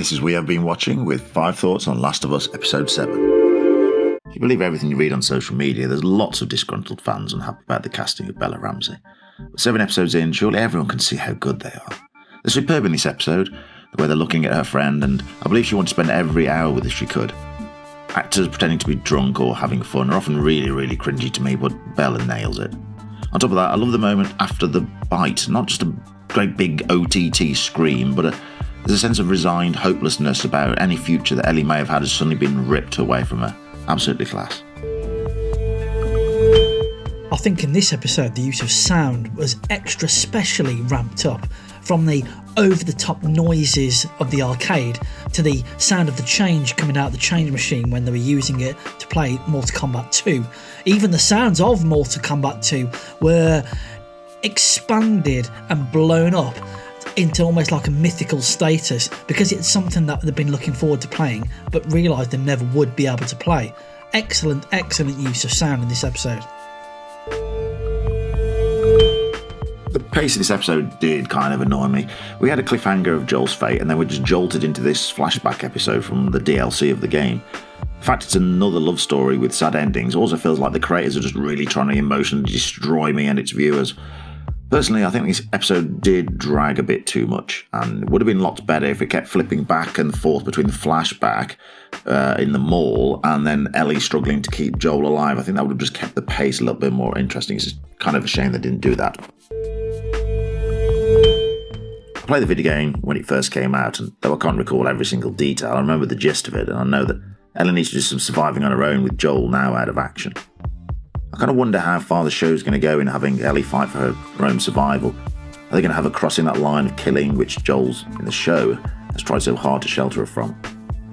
this is We Have Been Watching with 5 thoughts on Last of Us Episode 7. If you believe everything you read on social media, there's lots of disgruntled fans unhappy about the casting of Bella Ramsey. But 7 episodes in, surely everyone can see how good they are. They're superb in this episode, the way they're looking at her friend, and I believe she wanted to spend every hour with her if she could. Actors pretending to be drunk or having fun are often really cringy to me, but Bella nails it. On top of that, I love the moment after the bite, not just a great big OTT scream, but there's a sense of resigned hopelessness about any future that Ellie may have had has suddenly been ripped away from her. Absolutely class. I think in this episode the use of sound was extra specially ramped up, from the over-the-top noises of the arcade to the sound of the change coming out of the change machine when they were using it to play Mortal Kombat 2. Even the sounds of Mortal Kombat 2 were expanded and blown up into almost like a mythical status because it's something that they've been looking forward to playing but realised they never would be able to play. Excellent use of sound in this episode. The pace of this episode did kind of annoy me. We had a cliffhanger of Joel's fate and then we just jolted into this flashback episode from the DLC of the game. The fact it's another love story with sad endings also feels like the creators are just really trying to emotionally destroy me and its viewers. Personally, I think this episode did drag a bit too much, and it would have been lots better if it kept flipping back and forth between the flashback in the mall and then Ellie struggling to keep Joel alive. I think that would have just kept the pace a little bit more interesting. It's just kind of a shame they didn't do that. I played the video game when it first came out, and though I can't recall every single detail, I remember the gist of it, and I know that Ellie needs to do some surviving on her own with Joel now out of action. I kind of wonder how far the show's going to go in having Ellie fight for her own survival. Are they going to have her crossing that line of killing which Joel's in the show has tried so hard to shelter her from?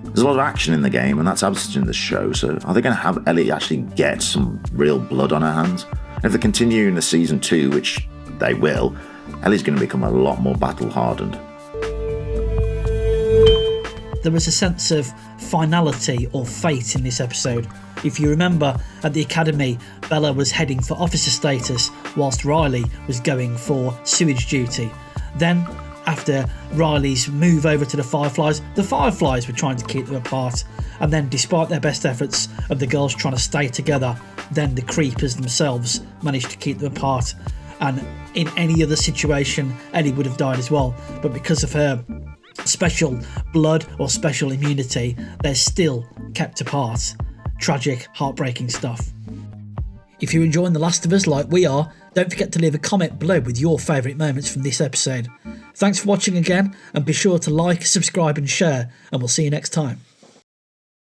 There's a lot of action in the game, and that's absent in the show, so are they going to have Ellie actually get some real blood on her hands? And if they continue in the season 2, which they will, Ellie's going to become a lot more battle-hardened. There was a sense of finality or fate in this episode. If you remember, at the academy, Bella was heading for officer status whilst Riley was going for sewage duty. Then, after Riley's move over to the Fireflies were trying to keep them apart. And then, despite their best efforts of the girls trying to stay together, then the Creepers themselves managed to keep them apart. And in any other situation, Ellie would have died as well. But because of her special blood or special immunity, they're still kept apart. Tragic, heartbreaking stuff. If you're enjoying The Last of Us like we are, don't forget to leave a comment below with your favourite moments from this episode. Thanks for watching again, and be sure to like, subscribe and share, and we'll see you next time.